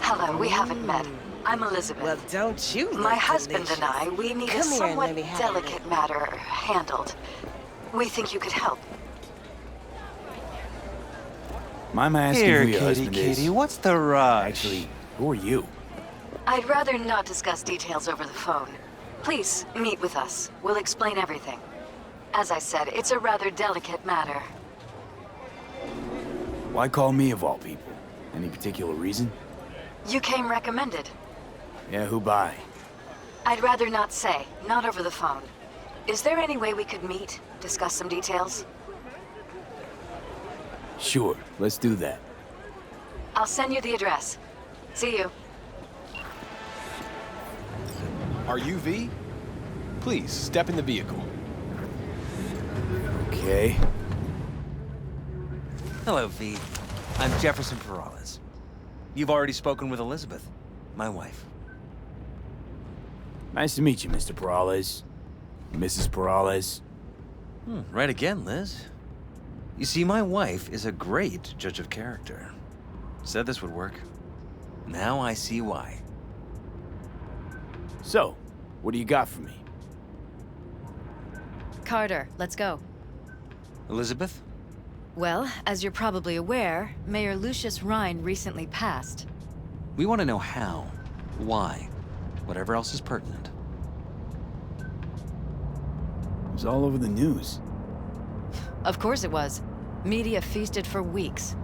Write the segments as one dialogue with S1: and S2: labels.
S1: Hello, we haven't met. I'm Elizabeth.
S2: Well, don't you?
S1: My husband and I, we need a somewhat delicate matter handled. We think you could help.
S3: Mind my asking who your husband is?
S4: Kitty, what's the rush?
S3: Actually, who are you?
S1: I'd rather not discuss details over the phone. Please, meet with us. We'll explain everything. As I said, it's a rather delicate matter.
S3: Why call me of all people? Any particular reason?
S1: You came recommended.
S3: Yeah, who by?
S1: I'd rather not say, not over the phone. Is there any way we could meet, discuss some details?
S3: Sure, let's do that.
S1: I'll send you the address. See you.
S5: Are you V? Please, step in the vehicle.
S3: Okay.
S4: Hello, V. I'm Jefferson Perales. You've already spoken with Elizabeth, my wife.
S3: Nice to meet you, Mr. Perales. Mrs. Perales.
S4: Right again, Liz. You see, my wife is a great judge of character. Said this would work. Now I see why.
S3: So, what do you got for me?
S6: Carter, let's go.
S4: Elizabeth?
S6: Well, as you're probably aware, Mayor Lucius Rhine recently passed.
S4: We want to know how, why, whatever else is pertinent.
S3: It was all over the news.
S6: Of course it was. Media feasted for weeks.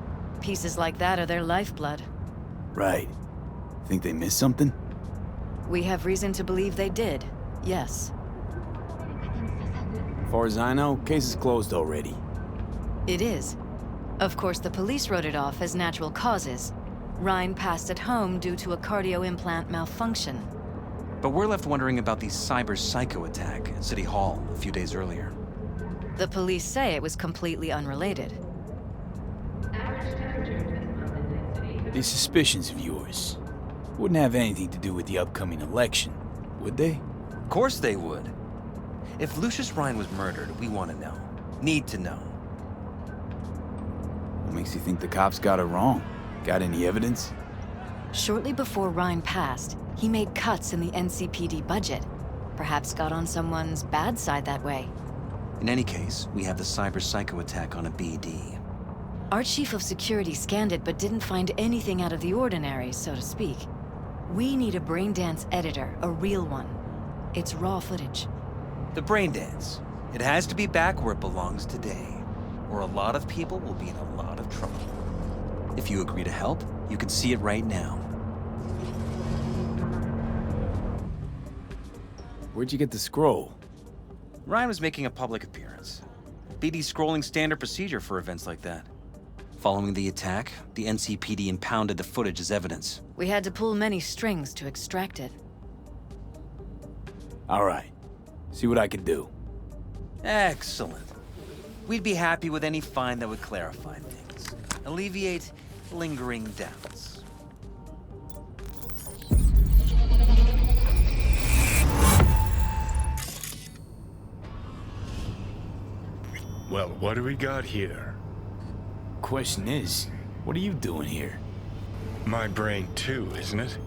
S6: Pieces like that are their lifeblood.
S3: Right. Think they missed something?
S6: We have reason to believe they did, yes.
S3: As far as I know, case is closed already.
S6: It is. Of course, the police wrote it off as natural causes. Rhine passed at home due to a cardio implant malfunction.
S4: But we're left wondering about the cyber psycho attack at City Hall a few days earlier.
S6: The police say it was completely unrelated.
S3: These suspicions of yours wouldn't have anything to do with the upcoming election, would they?
S4: Of course they would. If Lucius Rhine was murdered, we want to know. Need to know.
S3: What makes you think the cops got it wrong? Got any evidence?
S6: Shortly before Rhine passed, he made cuts in the NCPD budget. Perhaps got on someone's bad side that way.
S4: In any case, we have the cyber psycho attack on a BD.
S6: Our chief of security scanned it but didn't find anything out of the ordinary, so to speak. We need a braindance editor, a real one. It's raw footage.
S4: The brain dance. It has to be back where it belongs today, or a lot of people will be in a lot of trouble. If you agree to help, you can see it right now.
S3: Where'd you get the scroll?
S4: Ryan was making a public appearance. BD's scrolling standard procedure for events like that. Following the attack, the NCPD impounded the footage as evidence.
S6: We had to pull many strings to extract it.
S3: All right. See what I can do.
S4: Excellent. We'd be happy with any find that would clarify things, alleviate lingering doubts.
S7: Well, what do we got here?
S3: Question is, what are you doing here?
S7: My brain too, isn't it?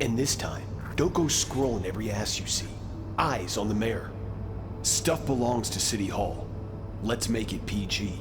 S8: And this time, don't go scrolling every ass you see. Eyes on the mayor. Stuff belongs to City Hall. Let's make it PG.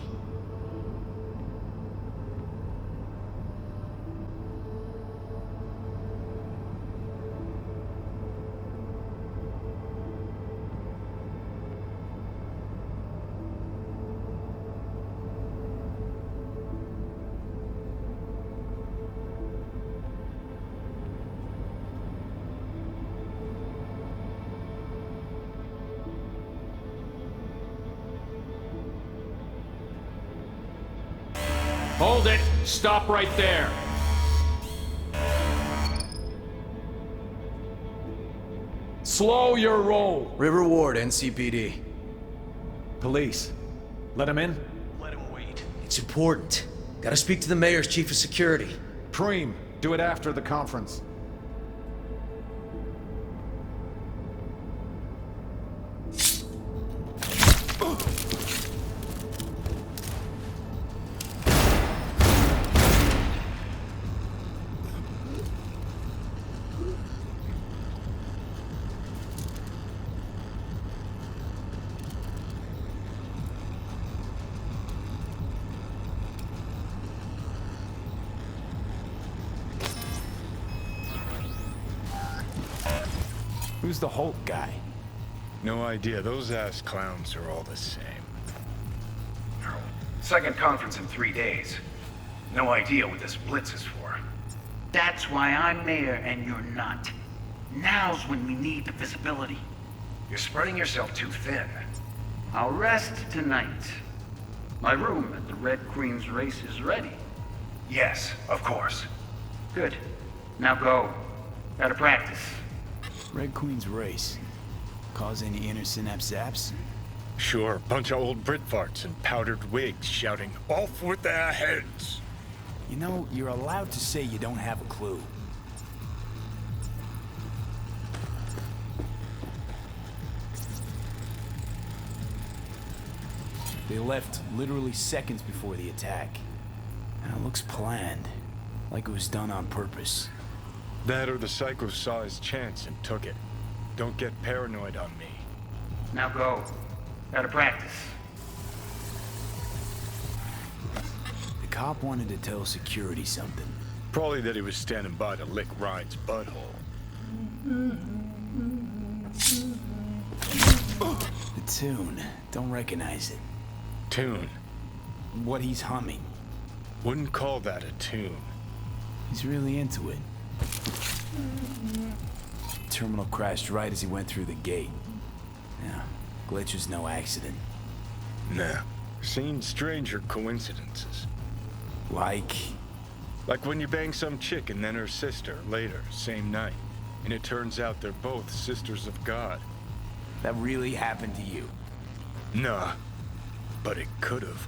S9: Hold it! Stop right there! Slow your roll!
S10: River Ward, NCPD.
S11: Police. Let him in?
S8: Let him wait.
S10: It's important. Gotta speak to the mayor's chief of security.
S11: Preem, do it after the conference.
S3: Who's the Holt guy?
S7: No idea. Those ass clowns are all the same.
S2: Second conference in 3 days. No idea what this blitz is for.
S12: That's why I'm mayor and you're not. Now's when we need the visibility.
S2: You're spreading yourself too thin.
S12: I'll rest tonight. My room at the Red Queen's race is ready.
S2: Yes, of course.
S12: Good. Now go. Gotta practice.
S3: Red Queen's race. Cause any inner synapse zaps?
S7: Sure, bunch of old Brit farts in powdered wigs shouting, "Off with their heads!"
S3: You know, you're allowed to say you don't have a clue. They left literally seconds before the attack. And it looks planned, like it was done on purpose.
S7: That or the psycho saw his chance and took it. Don't get paranoid on me.
S12: Now go. Gotta practice.
S3: The cop wanted to tell security something.
S7: Probably that he was standing by to lick Ryan's butthole.
S3: The tune. Don't recognize it.
S7: Tune.
S3: What he's humming.
S7: Wouldn't call that a tune.
S3: He's really into it. Terminal crashed right as he went through the gate. Yeah, glitch was no accident.
S7: Nah. Seen stranger coincidences.
S3: Like
S7: when you bang some chick and then her sister later, same night. And it turns out they're both sisters of God.
S3: that really happened to you.
S7: Nah. But it could've.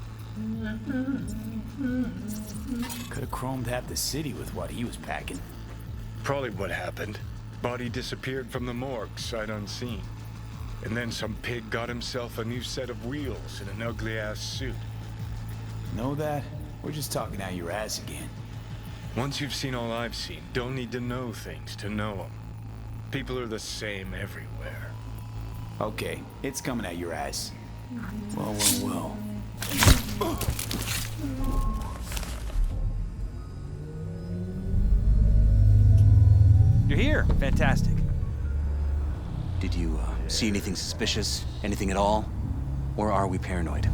S3: Could've chromed half the city with what he was packing.
S7: Probably what happened. Body disappeared from the morgue, sight unseen. And then some pig got himself a new set of wheels and an ugly-ass suit.
S3: Know that? We're just talking out your ass again.
S7: Once you've seen all I've seen, don't need to know things to know them. People are the same everywhere.
S3: Okay, it's coming out your ass. Well.
S4: You're here. Fantastic. Did you see anything suspicious? Anything at all? Or are we paranoid?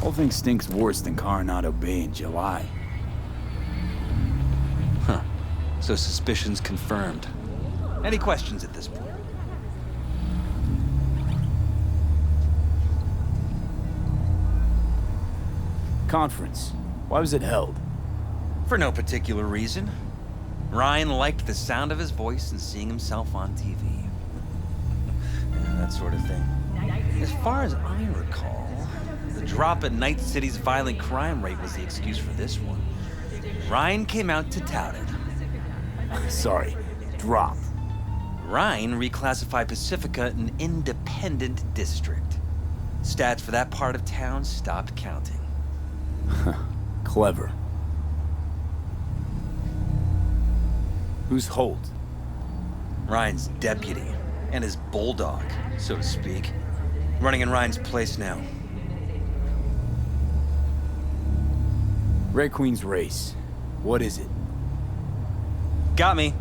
S3: Whole thing stinks worse than Coronado Bay in July.
S4: Huh. So suspicions confirmed. Any questions at this point?
S3: Conference. Why was it held?
S4: For no particular reason. Ryan liked the sound of his voice and seeing himself on TV. Yeah, that sort of thing. As far as I recall, the drop in Night City's violent crime rate was the excuse for this one. Ryan came out to tout it.
S3: Sorry, drop.
S4: Ryan reclassified Pacifica an independent district. Stats for that part of town stopped counting.
S3: Clever. Who's Holt?
S4: Ryan's deputy, and his bulldog, so to speak. Running in Ryan's place now.
S3: Red Queen's race. What is it?
S4: Got me.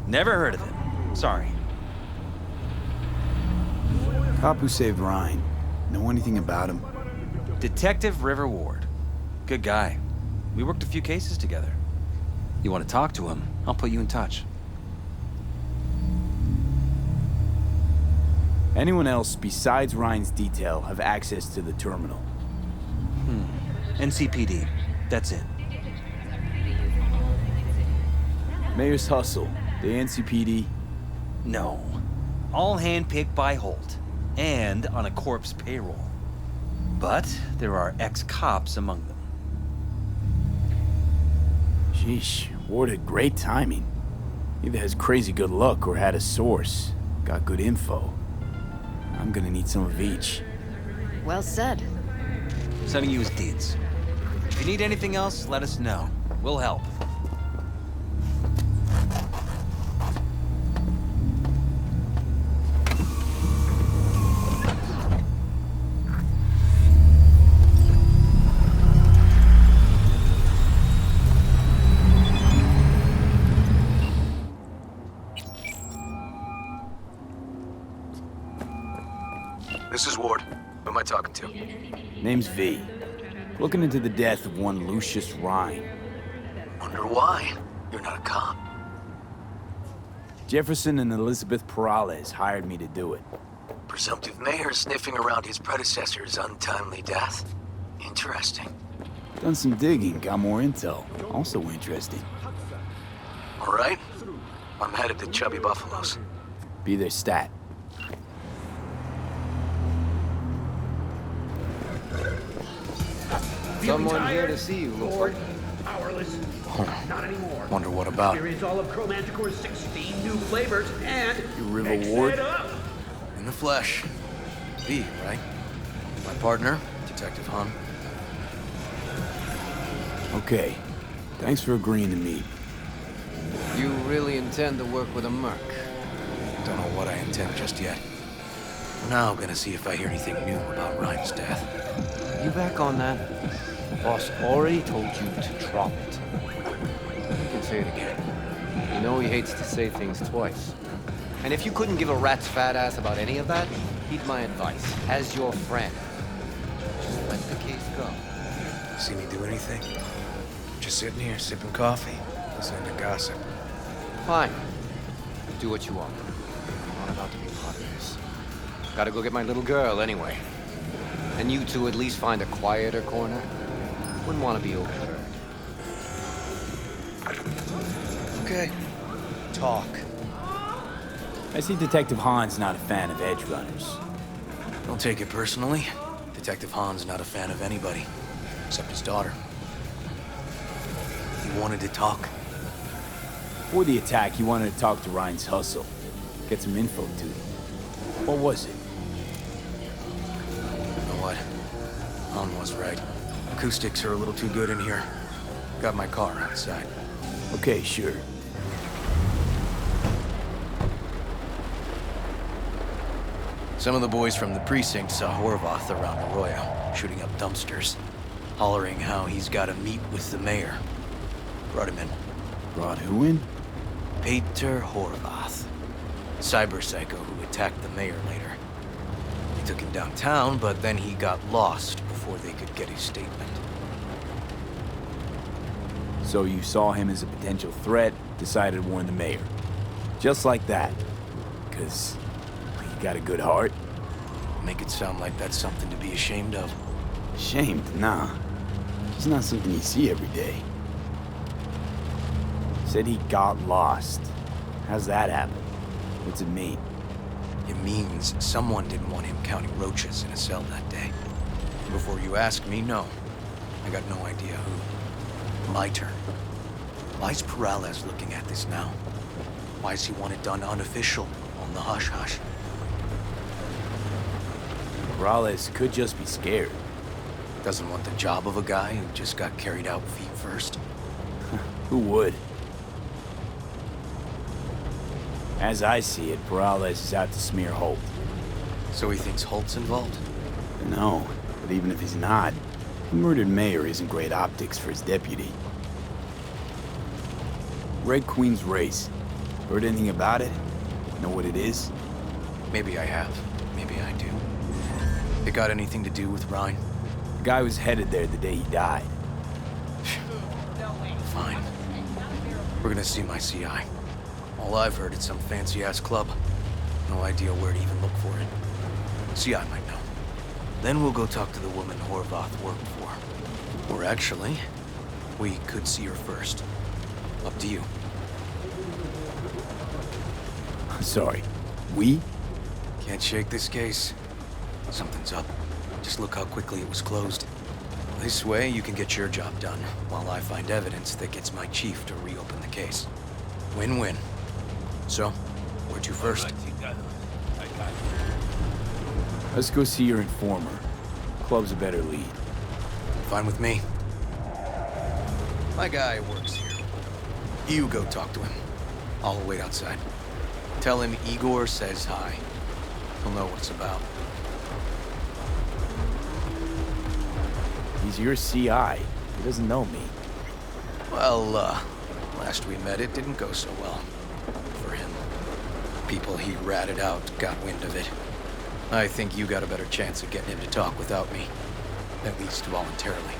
S4: Never heard of it. Sorry.
S3: Cop who saved Ryan. Know anything about him?
S4: Detective River Ward. Good guy. We worked a few cases together. You want to talk to him? I'll put you in touch.
S3: Anyone else besides Ryan's detail have access to the terminal?
S4: NCPD. That's it.
S3: Mayor's hustle. The NCPD?
S4: No. All handpicked by Holt. And on a corpse payroll. But there are ex-cops among them.
S3: Sheesh, Ward had great timing. Either has crazy good luck or had a source. Got good info. I'm gonna need some of each.
S6: Well said.
S4: Sending you his deeds. If you need anything else, let us know. We'll help.
S13: to?
S3: Name's V. Looking into the death of one Lucius Rhine.
S13: Wonder why? You're not a cop.
S3: Jefferson and Elizabeth Perales hired me to do it.
S13: Presumptive mayor sniffing around his predecessor's untimely death? Interesting.
S3: Done some digging, got more intel. Also interesting.
S13: All right. I'm headed to Chubby Buffalo's.
S3: Be their stat.
S14: Someone here to see you, looks like.
S15: Powerless. Not anymore.
S13: Wonder what about?
S15: Experience all of Chromanticore's 16 new flavors and
S3: You River
S15: mix
S3: Ward?
S15: it up.
S13: In the flesh. V, right? My partner, Detective Hun.
S3: Okay. Thanks for agreeing to meet.
S14: You really intend to work with a merc?
S13: Don't know what I intend just yet. Now I'm gonna see if I hear anything new about Ryan's death.
S14: You back on that? The boss already told you to drop it. You can say it again. You know he hates to say things twice. And if you couldn't give a rat's fat ass about any of that, heed my advice. As your friend, just let the case go.
S13: See me do anything? Just sitting here, sipping coffee, listening to gossip.
S14: Fine. Do what you want. I'm not about to be part of this. Gotta go get my little girl anyway. And you two at least find a quieter corner. Wouldn't want to be overheard.
S13: Okay. Talk.
S3: I see Detective Hahn's not a fan of edge runners.
S13: Don't take it personally. Detective Han's not a fan of anybody, except his daughter. He wanted to talk.
S3: Before the attack, he wanted to talk to Ryan's hustle. Get some info too. What was it?
S13: You know what? Han was right. Acoustics are a little too good in here. Got my car outside.
S3: Okay, sure.
S13: Some of the boys from the precinct saw Horvath around Arroyo, shooting up dumpsters, hollering how he's got to meet with the mayor. Brought him in.
S3: Brought who in?
S13: Peter Horvath. Cyber psycho who attacked the mayor later. They took him downtown, but then he got lost before they could get his statement.
S3: So you saw him as a potential threat, decided to warn the mayor. Just like that. 'Cause you got a good heart.
S13: Make it sound like that's something to be ashamed of.
S3: Ashamed? Nah. It's not something you see every day. Said he got lost. How's that happen? What's it mean?
S13: It means someone didn't want him counting roaches in a cell that day. Before you ask me, no. I got no idea who. My turn. Why's Perales looking at this now? Why does he want it done unofficial, on the hush-hush?
S3: Perales could just be scared.
S13: Doesn't want the job of a guy who just got carried out feet first.
S3: Who would? As I see it, Perales is out to smear Holt.
S13: So he thinks Holt's involved?
S3: No, but even if he's not, the murdered mayor isn't great optics for his deputy. Red Queen's race. Heard anything about it? Know what it is?
S13: Maybe I have. Maybe I do. It got anything to do with Ryan?
S3: The guy was headed there the day he died.
S13: Fine. We're gonna see my CI. All I've heard is some fancy-ass club. No idea where to even look for it. CI might know. Then we'll go talk to the woman Horvath worked for. Or actually, we could see her first. Up to you.
S3: Sorry. We?
S13: Can't shake this case. Something's up. Just look how quickly it was closed. This way, you can get your job done, while I find evidence that gets my chief to reopen the case. Win-win. So, where to first?
S3: Let's go see your informer. Club's a better lead.
S13: Fine with me. My guy works here. You go talk to him. I'll wait outside. Tell him Igor says hi. He'll know what it's about.
S3: He's your CI. He doesn't know me.
S13: Well, last we met, it didn't go so well. For him. People he ratted out got wind of it. I think you got a better chance of getting him to talk without me. At least voluntarily.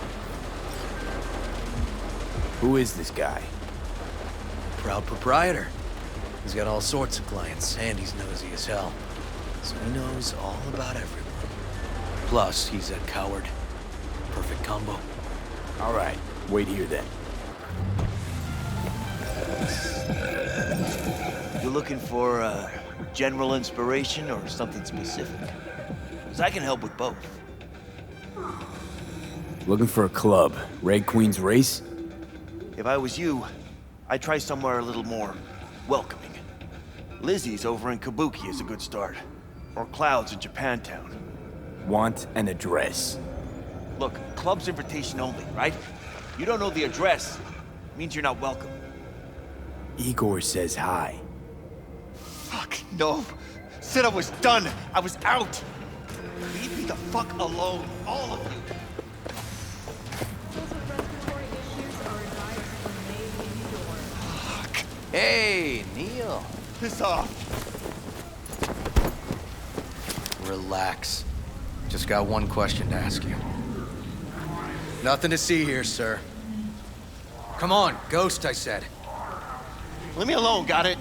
S3: Who is this guy?
S13: Proud proprietor. He's got all sorts of clients, and he's nosy as hell. So he knows all about everyone. Plus, he's a coward. Perfect combo.
S3: All right, wait here then.
S16: You looking for general inspiration or something specific? Because I can help with both.
S3: Looking for a club. Red Queen's Race?
S16: If I was you, I'd try somewhere a little more welcoming. Lizzie's over in Kabuki is a good start. Or Cloud's in Japantown.
S3: Want an address.
S16: Look, club's invitation only, right? You don't know the address. Means you're not welcome.
S3: Igor says hi.
S16: Fuck, no. Said I was done. I was out. Leave me the fuck alone, all of you.
S13: Hey, Neil.
S16: Piss off.
S13: Relax. Just got one question to ask you. Nothing to see here, sir. Come on, ghost, I said.
S16: Leave me alone, got it?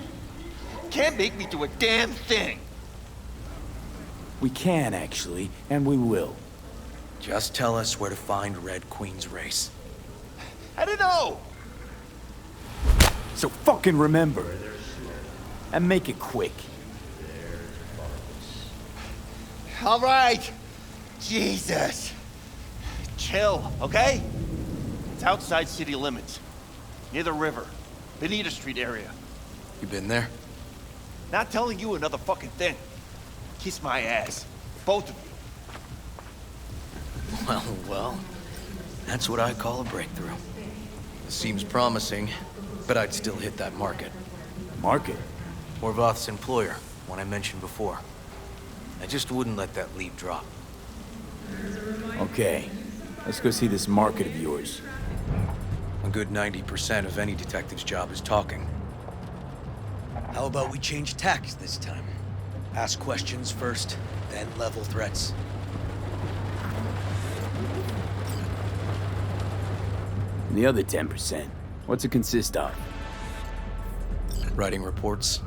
S16: Can't make me do a damn thing.
S3: We can, actually, and we will.
S13: Just tell us where to find Red Queen's Race.
S16: I don't know.
S3: So fucking remember. And make it quick.
S16: All right. Jesus. Chill, okay? It's outside city limits. Near the river. Benita Street area.
S13: You been there?
S16: Not telling you another fucking thing. Kiss my ass. Both of you.
S13: Well. That's what I call a breakthrough. Seems promising, but I'd still hit that market.
S3: Market?
S13: Horvath's employer, one I mentioned before. I just wouldn't let that lead drop.
S3: Okay. Let's go see this market of yours.
S13: A good 90% of any detective's job is talking. How about we change tacks this time? Ask questions first, then level threats.
S3: And the other 10%, what's it consist of?
S13: Writing reports.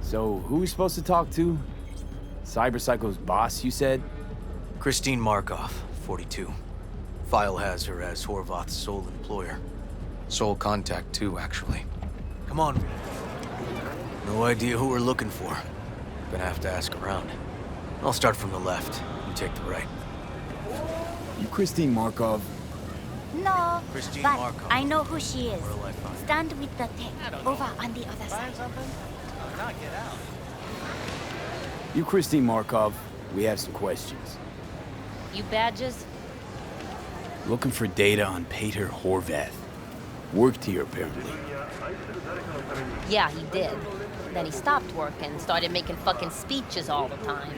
S3: So, who are we supposed to talk to? Cyberpsycho's boss, you said?
S13: Christine Markov, 42. File has her as Horvath's sole employer. Sole contact, too, actually. Come on. No idea who we're looking for. Gonna have to ask around. I'll start from the left. You take the right.
S3: You Christine Markov?
S17: No,
S13: Christine
S17: but
S13: Markov.
S17: I know who she is.
S13: Where'll I find her?
S17: Stand with the tech over on the other side.
S13: Get out.
S3: You Christine Markov, we have some questions.
S18: You badges?
S3: Looking for data on Peter Horvath. Worked here, apparently.
S18: Yeah, he did. Then he stopped working and started making fucking speeches all the time.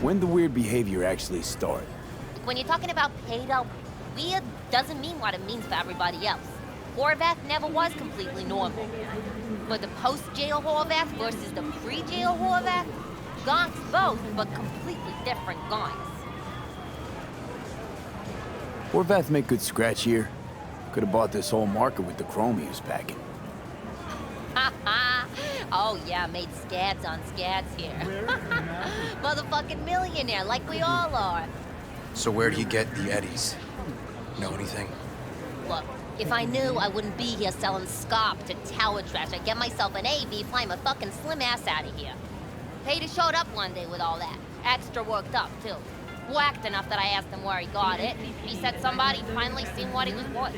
S3: When the weird behavior actually start?
S18: When you're talking about Peter, weird doesn't mean what it means for everybody else. Horvath never was completely normal. But the post-jail Horvath versus the pre-jail Horvath, gonks both, but completely different gonks.
S3: Horvath make good scratch here. Could have bought this whole market with the chrome he was packing.
S18: Oh yeah, made scads on scads here. Motherfucking millionaire, like we all are.
S13: So where'd he get the eddies? Know anything?
S18: Look, if I knew, I wouldn't be here selling scop to tower trash. I'd get myself an AV, fly my fucking slim ass out of here. Peter showed up one day with all that. Extra worked up, too. Whacked enough that I asked him where he got it. He said somebody finally seen what he was worth.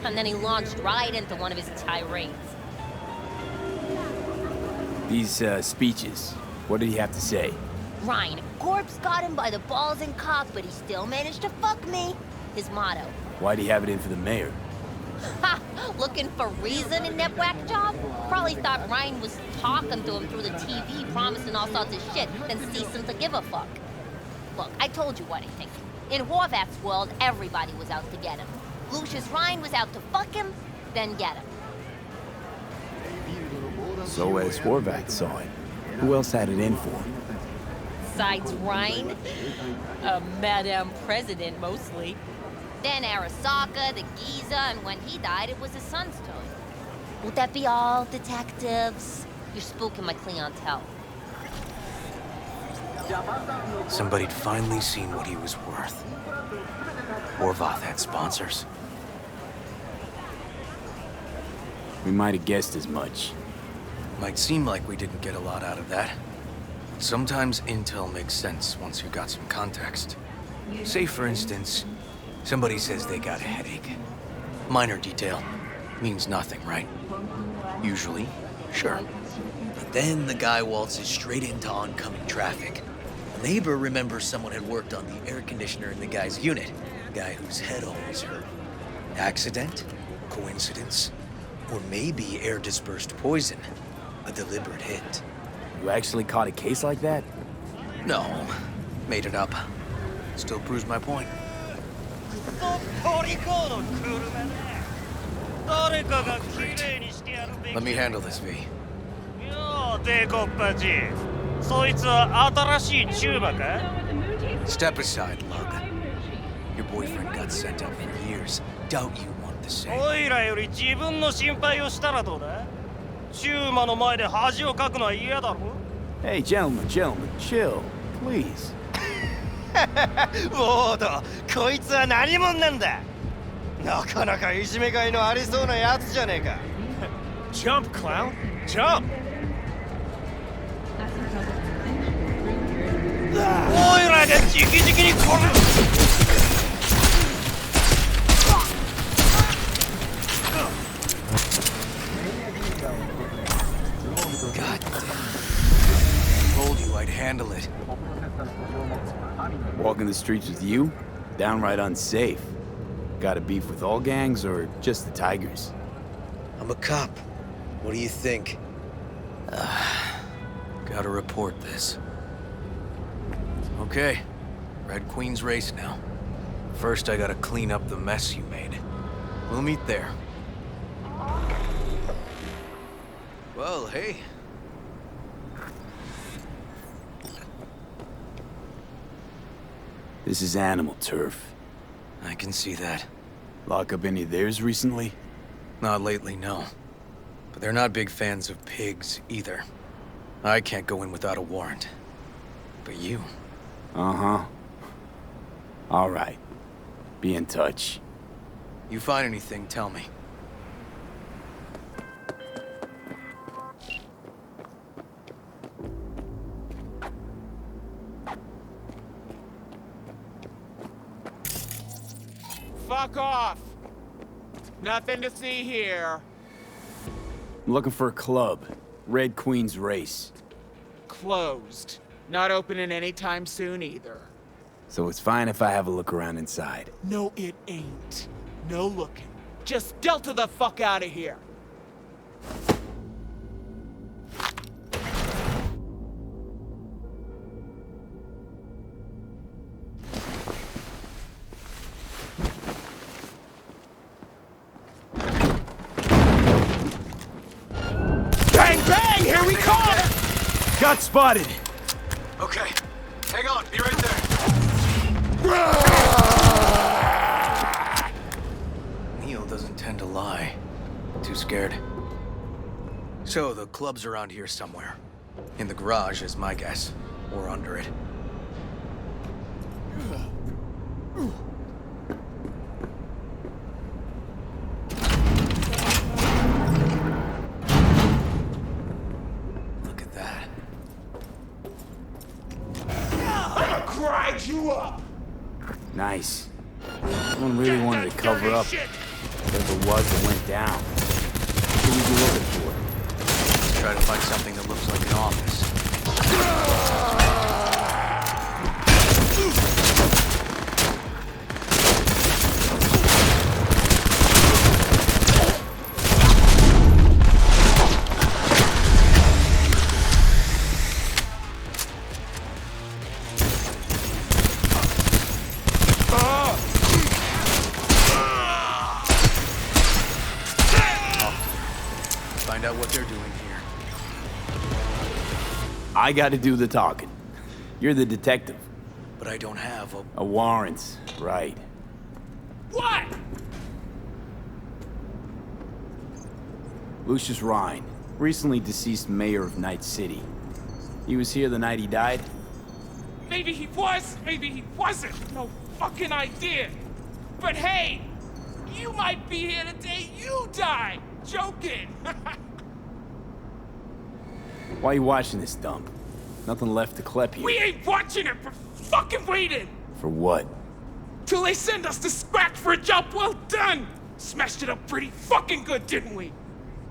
S18: And then he launched right into one of his tirades.
S3: These, speeches, what did he have to say?
S18: Ryan, Corpse got him by the balls and cock, but he still managed to fuck me. His motto.
S3: Why'd he have it in for the mayor?
S18: Ha! Looking for reason in that whack job? Probably thought Ryan was talking to him through the TV, promising all sorts of shit, then ceasing to give a fuck. Look, I told you what I think. In Horvath's world, everybody was out to get him. Lucius Ryan was out to fuck him, then get him.
S3: So as Horvath saw it, who else had it in for him?
S18: Besides Ryan? Madame President, mostly. Then Arasaka, the Giza, and when he died, it was his son's turn. Would that be all, detectives? You're spooking my clientele.
S13: Somebody'd finally seen what he was worth. Horvath had sponsors.
S3: We might have guessed as much.
S13: Might seem like we didn't get a lot out of that. But sometimes intel makes sense once you got some context. Say, for instance, somebody says they got a headache. Minor detail. Means nothing, right? Usually, sure. But then the guy waltzes straight into oncoming traffic. A neighbor remembers someone had worked on the air conditioner in the guy's unit. The guy whose head always hurt. Accident? Coincidence? Or maybe air-dispersed poison. A deliberate hit.
S3: You actually caught a case like that?
S13: No. Made it up. Still proves my point. Let me handle this, V. Step aside, Lug. Your boyfriend got sent up for years. Doubt you want the same.
S3: Hey, gentlemen, chill, please.
S19: ウォード、こいつは何者なんだ。なかなかいじめがいのありそうなやつじゃねえか。
S5: Jump, clown! Jump!
S19: おいらが直々にこる。
S13: God damn. I told you I'd handle it.
S3: Walking the streets with you? Downright unsafe. Got a beef with all gangs or just the Tigers?
S10: I'm a cop. What do you think?
S13: Gotta report this. Okay. Red Queen's race now. First, I gotta clean up the mess you made. We'll meet there. Well, hey.
S3: This is animal turf.
S13: I can see that.
S3: Lock up any of theirs recently?
S13: Not lately, no. But they're not big fans of pigs, either. I can't go in without a warrant. But you...
S3: Uh-huh. All right. Be in touch.
S13: You find anything, tell me.
S20: Fuck off! Nothing to see here.
S3: I'm looking for a club. Red Queen's Race.
S20: Closed. Not opening anytime soon either.
S3: So it's fine if I have a look around inside.
S20: No, it ain't. No looking. Just Delta the fuck out of here. Bang, bang! Here we come!
S3: Got spotted!
S13: Okay. Hang on, be right there. Neil doesn't tend to lie. Too scared. So, the club's around here somewhere. In the garage is my guess. Or under it. Look at that.
S20: I'll grind you up!
S3: Nice. Someone really wanted to cover up whatever it was that went down. What should we be looking for?
S13: Try to find something that looks like an office. Find out what they're doing here.
S3: I gotta do the talking. You're the detective.
S13: But I don't have
S3: a warrant, right.
S20: What?
S3: Lucius Rhine, recently deceased mayor of Night City. He was here the night he died?
S20: Maybe he was, maybe he wasn't. No fucking idea. But hey, you might be here the day you die. Joking.
S3: Why are you watching this dump? Nothing left to clep here.
S20: We ain't watching it, we're fucking waiting.
S3: For what?
S20: Till they send us to scratch for a job well done. Smashed it up pretty fucking good, didn't we?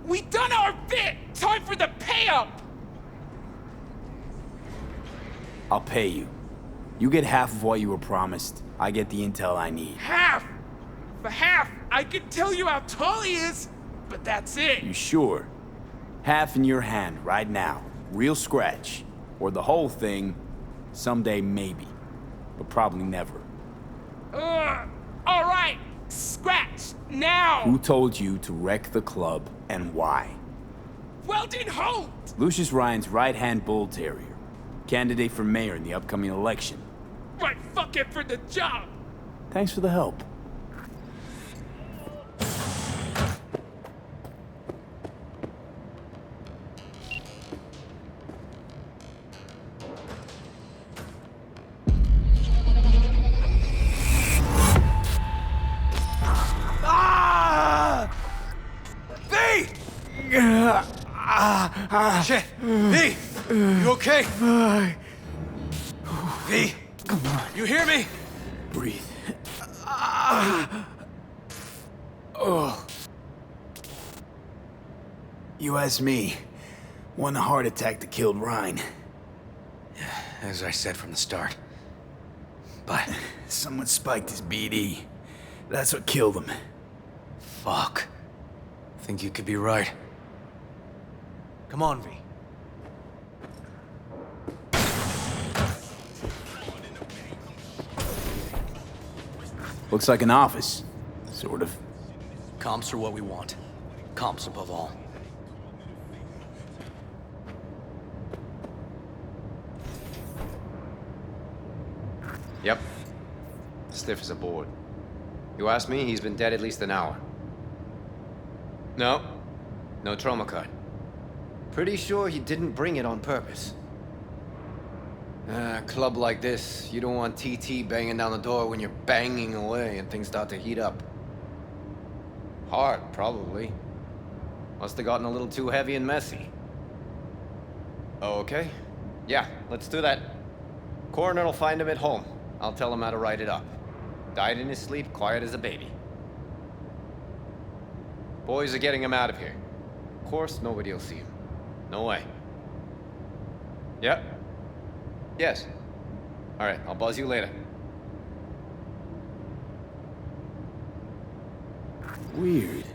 S20: We done our bit. Time for the pay up.
S3: I'll pay you. You get half of what you were promised. I get the intel I need.
S20: Half. For half, I can tell you how tall he is, but that's it.
S3: You sure? Half in your hand right now. Real scratch. Or the whole thing, someday maybe. But probably never.
S20: All right. Scratch, now.
S3: Who told you to wreck the club, and why?
S20: Weldon Holt!
S3: Lucius Ryan's right-hand bull terrier. Candidate for mayor in the upcoming election.
S20: Right fucking for the job.
S3: Thanks for the help.
S13: Shit! V! You okay? V!
S3: Come on.
S13: You hear me?
S3: Breathe. Oh. You asked me. Won the heart attack that killed Ryan.
S13: As I said from the start. But...
S3: someone spiked his BD. That's what killed him.
S13: Fuck. Think you could be right. Come on, V.
S3: Looks like an office. Sort of.
S13: Comps are what we want. Comps above all.
S14: Yep. Stiff as a board. You ask me, he's been dead at least an hour. No. No trauma card. Pretty sure he didn't bring it on purpose. A club like this, you don't want TT banging down the door when you're banging away and things start to heat up. Hard, probably. Must have gotten a little too heavy and messy. Okay. Yeah, let's do that. Coroner will find him at home. I'll tell him how to write it up. Died in his sleep, quiet as a baby. Boys are getting him out of here. Of course, nobody will see him. No way. Yep. Yes. All right, I'll buzz you later.
S3: Weird.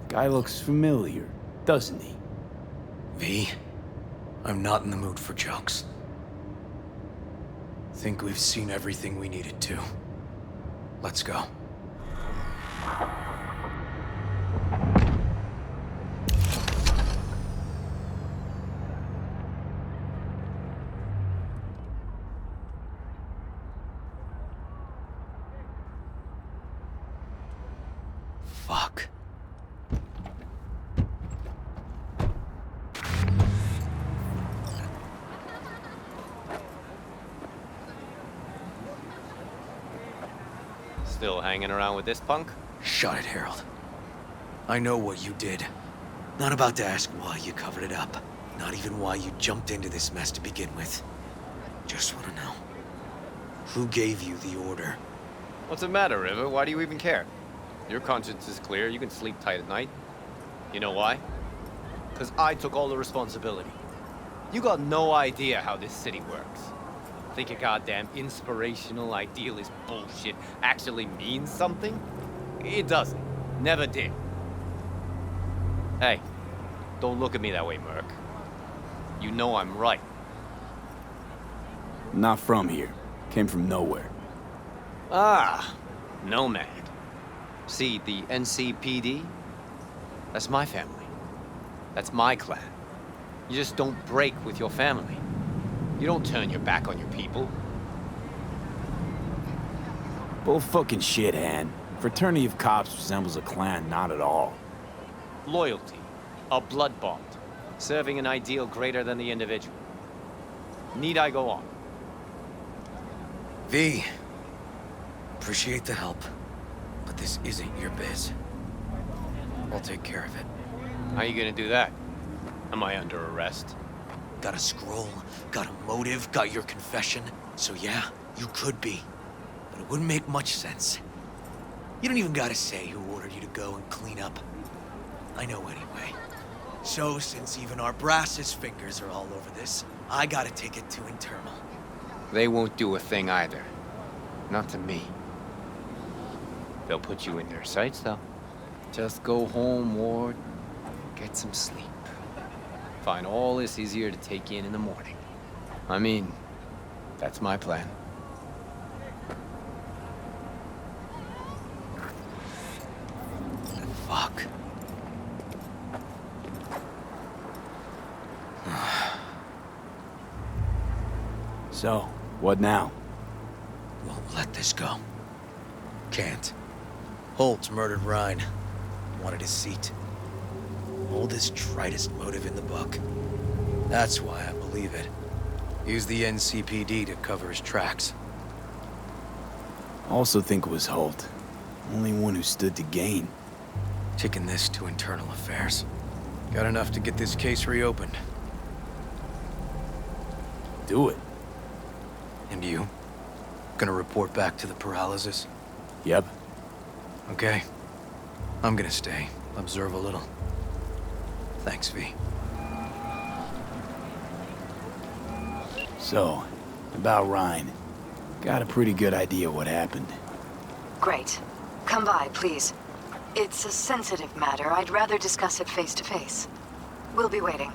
S3: Guy looks familiar, doesn't he?
S13: V, I'm not in the mood for jokes. Think we've seen everything we needed to. Let's go. Fuck.
S14: Still hanging around with this punk?
S13: Shut it, Harold. I know what you did. Not about to ask why you covered it up. Not even why you jumped into this mess to begin with. Just want to know. Who gave you the order?
S14: What's the matter, River? Why do you even care? Your conscience is clear. You can sleep tight at night. You know why? Because I took all the responsibility. You got no idea how this city works. Think your goddamn inspirational, idealist bullshit actually means something? It doesn't. Never did. Hey, don't look at me that way, Merc. You know I'm right.
S3: Not from here. Came from nowhere.
S14: Ah, Nomad. See, the NCPD? That's my family. That's my clan. You just don't break with your family. You don't turn your back on your people.
S3: Bull fucking shit, Han. Fraternity of cops resembles a clan, not at all.
S14: Loyalty. A blood bond. Serving an ideal greater than the individual. Need I go on?
S13: V. Appreciate the help, but this isn't your biz. I'll take care of it.
S14: How you gonna do that? Am I under arrest?
S13: Got a scroll, got a motive, got your confession. So yeah, you could be. But it wouldn't make much sense. You don't even gotta say who ordered you to go and clean up. I know anyway. So since even our brass's fingers are all over this, I gotta take it to internal.
S14: They won't do a thing either. Not to me. They'll put you in their sights, though. Just go home, Ward. Get some sleep. Find all this easier to take in the morning. I mean, that's my plan.
S13: Fuck.
S3: So, what now?
S13: Won't let this go. Can't. Holtz murdered Rhine. Wanted his seat. Oldest, tritest motive in the book. That's why I believe it. Used the NCPD to cover his tracks.
S3: Also think it was Holt. Only one who stood to gain.
S13: Taking this to internal affairs. Got enough to get this case reopened.
S3: Do it.
S13: And you? Gonna report back to the paralysis?
S3: Yep.
S13: Okay. I'm gonna stay. Observe a little. Thanks, V.
S3: So, about Rhine. Got a pretty good idea what happened.
S1: Great. Come by, please. It's a sensitive matter. I'd rather discuss it face to face. We'll be waiting.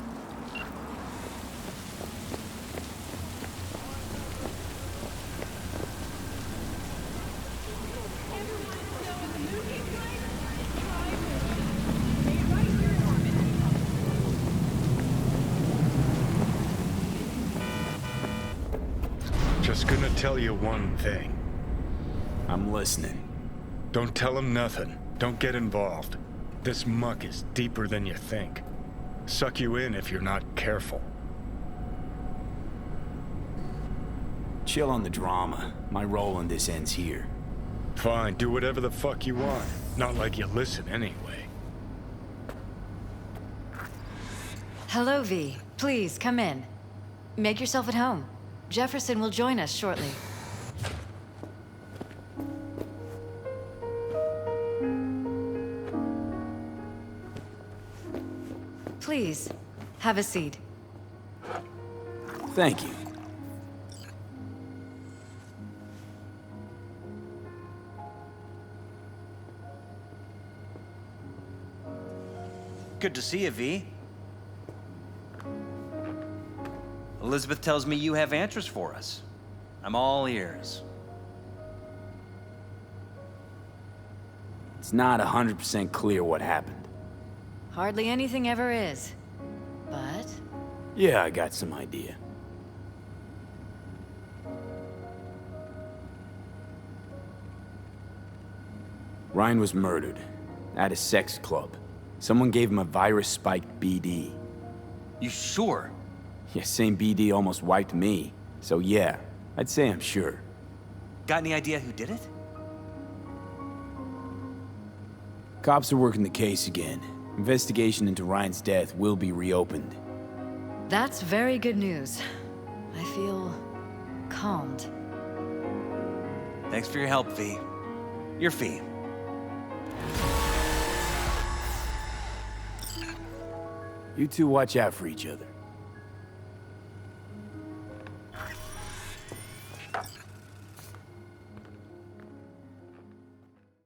S7: Just gonna tell you one thing.
S3: I'm listening.
S7: Don't tell him nothing. Don't get involved. This muck is deeper than you think. Suck you in if you're not careful.
S3: Chill on the drama. My role in this ends here.
S7: Fine, do whatever the fuck you want. Not like you listen anyway.
S6: Hello, V. Please, come in. Make yourself at home. Jefferson will join us shortly. Please, have a seat.
S3: Thank you.
S4: Good to see you, V. Elizabeth tells me you have answers for us. I'm all ears.
S3: It's not 100% clear what happened.
S6: Hardly anything ever is. But...
S3: Yeah, I got some idea. Ryan was murdered. At a sex club. Someone gave him a virus-spiked BD.
S4: You sure?
S3: Yeah, same BD almost wiped me. So yeah, I'd say I'm sure.
S4: Got any idea who did it?
S3: Cops are working the case again. Investigation into Ryan's death will be reopened.
S6: That's very good news. I feel... calmed.
S4: Thanks for your help, V. Your fee.
S3: You two watch out for each other.